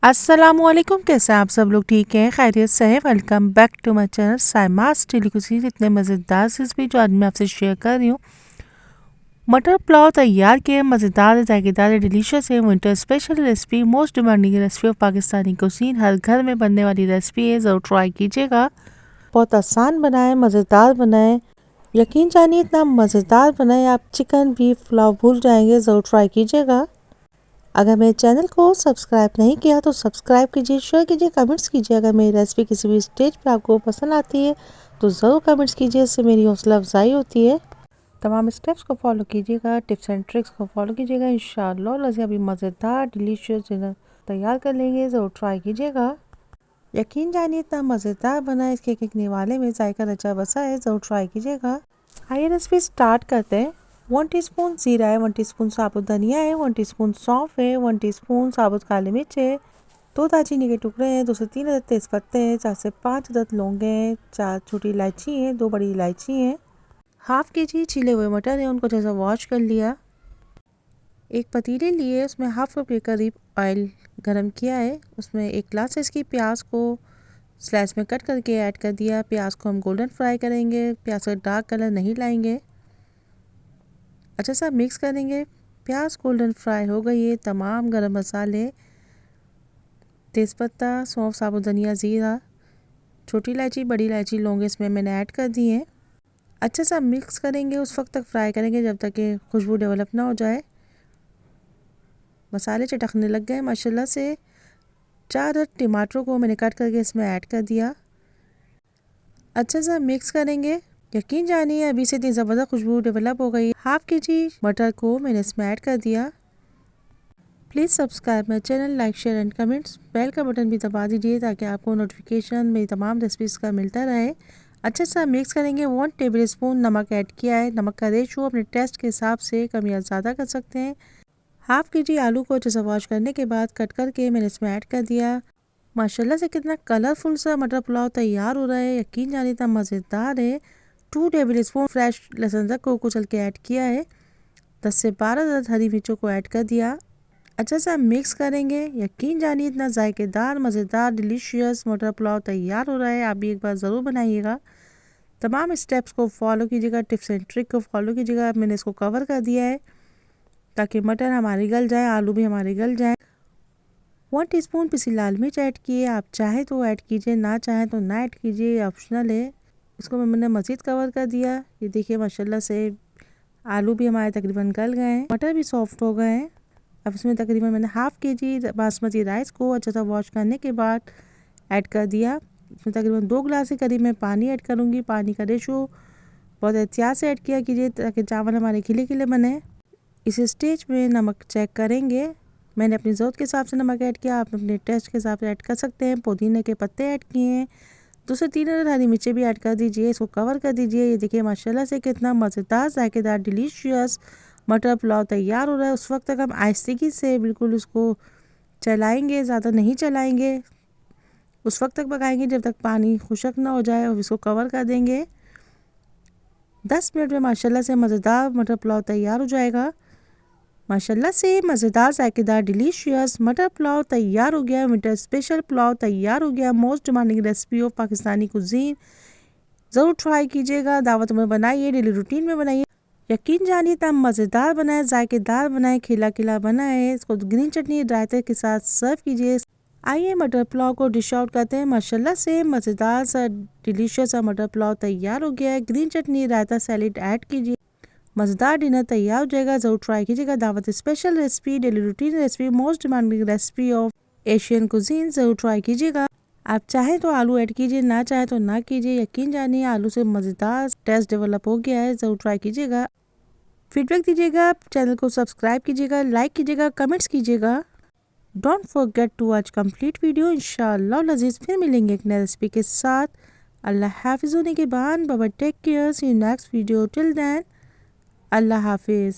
अस्सलामुअलैकुम, कैसे हैं आप सब लोग? ठीक हैं, खैरियत से हैं? Welcome back to my channel Saima's daily cuisine. इतने मज़ेदार रेसिपी जो आज मैं आपसे शेयर कर रही हूँ। मटर पुलाव तैयार किए, मज़ेदार, जायकेदार, डिलीशियस है। Winter special recipe, most demanding recipe of Pakistani cuisine. हर घर में बनने वाली रेसिपी है, ज़रूर ट्राई कीजिएगा। बहुत आसान बनाए, मज़ेदार बनाए, यकीन जानिए इतना मज़ेदार बनाए आप चिकन बीफ पुलाव भूल जाएंगे। ज़रूर ट्राई कीजिएगा। अगर मेरे चैनल को सब्सक्राइब नहीं किया तो सब्सक्राइब कीजिए, शेयर कीजिए, कमेंट्स कीजिए। अगर मेरी रेसिपी किसी भी स्टेज पे आपको पसंद आती है तो ज़रूर कमेंट्स कीजिए, इससे मेरी हौसला अफजाई होती है। तमाम स्टेप्स को फॉलो कीजिएगा, टिप्स एंड ट्रिक्स को फॉलो कीजिएगा। इंशाअल्लाह लज़ीज़ अभी मज़ेदार डिलीशियस डिनर तैयार कर लेंगे। ज़रूर ट्राई कीजिएगा। यकीन जानिए इतना मज़ेदार बना है, इसके एक निवाले में जायका रचा बसा है। ज़रूर ट्राई कीजिएगा। आइए रेसिपी स्टार्ट करते हैं। 1 टीस्पून जीरा है, 1 टीस्पून साबुत धनिया है, 1 टीस्पून सौंफ है, 1 टीस्पून साबुत काली मिर्च है, 2 दालचीनी के टुकड़े हैं, 2 से 3 अदद तेज़पत्ते हैं, 4 से 5 अदद लौंगे हैं, 4 छोटी इलायची हैं, 2 बड़ी इलायची हैं, हाफ के जी छिले हुए मटर हैं, उनको जैसा वॉश कर लिया। एक पतीले लिए, उसमें हाफ कप के करीब ऑयल गरम किया है, उसमें 1 ग्लास इसकी प्याज को स्लाइस में कट करके ऐड कर दिया। प्याज को हम गोल्डन फ्राई करेंगे, प्याज का डार्क कलर नहीं लाएंगे। अच्छा सा मिक्स करेंगे। प्याज गोल्डन फ्राई हो गई है। तमाम गरम मसाले, तेज़पत्ता, सौंफ, साबुत धनिया, ज़ीरा, छोटी इलायची, बड़ी इलायची, लौंग इसमें मैंने ऐड कर दी हैं। अच्छा सा मिक्स करेंगे, उस वक्त तक फ्राई करेंगे जब तक कि खुशबू डेवलप ना हो जाए। मसाले चटकने लग गए माशाल्लाह से। 4 टमाटरों को मैंने कट करके इसमें ऐड कर दिया। अच्छा सा मिक्स करेंगे। यकीन जानिए अभी से इतनी ज़बरदस्त खुशबू डेवलप हो गई। हाफ के-जी मटर को मैंने इसमें ऐड कर दिया। Please subscribe my channel, like share and comments. Bell का बटन भी दबा दीजिए ताकि आपको नोटिफिकेशन मेरी तमाम रेसिपीज़ का मिलता रहे। अच्छे से मिक्स करेंगे। 1 टेबल स्पून नमक ऐड किया है। नमक का रेशो अपने टेस्ट के हिसाब से कम या ज़्यादा कर सकते हैं। हाफ के-जी आलू को अच्छे से वॉश करने के बाद कट करके मैंने इसमें ऐड कर दिया। माशाल्लाह से कितना कलरफुल सा मटर पुलाव तैयार हो रहा है। यकीन जानिए इतना मज़ेदार है। 2 टेबल स्पून फ्रेश लहसुन अदरक को कुचल के ऐड किया है। 10 से 12 अदद हरी मिर्चों को ऐड कर दिया। अच्छा सा मिक्स करेंगे। यकीन जानिए इतना जायकेदार, मज़ेदार, डिलीशियस मटर पुलाव तैयार हो रहा है। आप भी एक बार ज़रूर बनाइएगा। तमाम स्टेप्स को फॉलो कीजिएगा, टिप्स एंड ट्रिक को फॉलो कीजिएगा। मैंने इसको कवर कर दिया है ताकि मटर हमारे गल जाए, आलू भी हमारे गल जाए। 1 टीस्पून पिसी लाल मिर्च ऐड किए। आप चाहे तो ऐड कीजिए, ना चाहे तो ना ऐड कीजिए, ऑप्शनल है। इसको मैंने मज़ीद कवर कर दिया। ये देखिए माशाल्लाह से आलू भी हमारे तकरीबन गल गए हैं, मटर भी सॉफ्ट हो गए हैं। अब इसमें तकरीबन मैंने हाफ के-जी बासमती राइस को अच्छा सा वॉश करने के बाद ऐड कर दिया। इसमें तकरीबन 2 गिलास के करीब मैं पानी ऐड करूँगी। पानी का रेशो बहुत एहतियात से ऐड किया कीजिए ताकि चावल हमारे खिले खिले बने। इस स्टेज में नमक चेक करेंगे। मैंने अपनी ज़रूरत के हिसाब से नमक ऐड किया, आप अपने टेस्ट के हिसाब से ऐड कर सकते हैं। पुदीने के पत्ते ऐड किए हैं। 2 से 3 अदद हरी मिर्चें भी ऐड कर दीजिए। इसको कवर कर दीजिए। ये देखिए माशाल्लाह से कितना मज़ेदार, जायकेदार, डिलीशियस मटर पुलाव तैयार हो रहा है। उस वक्त तक हम आहिस्तेगी से बिल्कुल उसको चलाएंगे, ज़्यादा नहीं चलाएंगे। उस वक्त तक पकाएंगे जब तक पानी खुशक ना हो जाए और इसको कवर कर देंगे। 10 मिनट में माशाल्लाह से मज़ेदार मटर पुलाव तैयार हो जाएगा। माशाल्लाह से मज़ेदार, जायकेदार, डिलीशियस मटर पुलाव तैयार हो गया। विंटर स्पेशल पुलाव तैयार हो गया। Most demanding recipe of Pakistani cuisine. ज़रूर ट्राई कीजिएगा। दावत में बनाइए, डेली रूटीन में बनाइए। यकीन जानिए इतना मज़ेदार बनाए, जायकेदार बनाए, खिला खिला बनाए। इसको ग्रीन चटनी रायते के साथ सर्व कीजिए। आइए मटर पुलाव को डिश आउट करते हैं। माशाल्लाह से मज़ेदार सा डिलीशियस सा मटर पुलाव तैयार हो गया है। ग्रीन चटनी रायता सैलेड ऐड कीजिए। मज़ेदार डिनर तैयार हो जाएगा। ज़रूर ट्राई कीजिएगा। दावत special recipe, daily routine recipe, most demanding recipe of Asian cuisine. ज़रूर ट्राई कीजिएगा। आप चाहें तो आलू ऐड कीजिए, ना चाहे तो ना कीजिए। यकीन जानिए आलू से मज़ेदार टेस्ट डेवलप हो गया है। ज़रूर ट्राई कीजिएगा। फीडबैक दीजिएगा, चैनल को सब्सक्राइब कीजिएगा, लाइक कीजिएगा, कमेंट्स कीजिएगा। Don't forget to watch complete video. इंशाअल्लाह लजीज फिर मिलेंगे एक नई रेसिपी के साथ। अल्लाह हाफिज़ होने के बाद बाबा take care. See you next video. Till then Allah हाफिज़।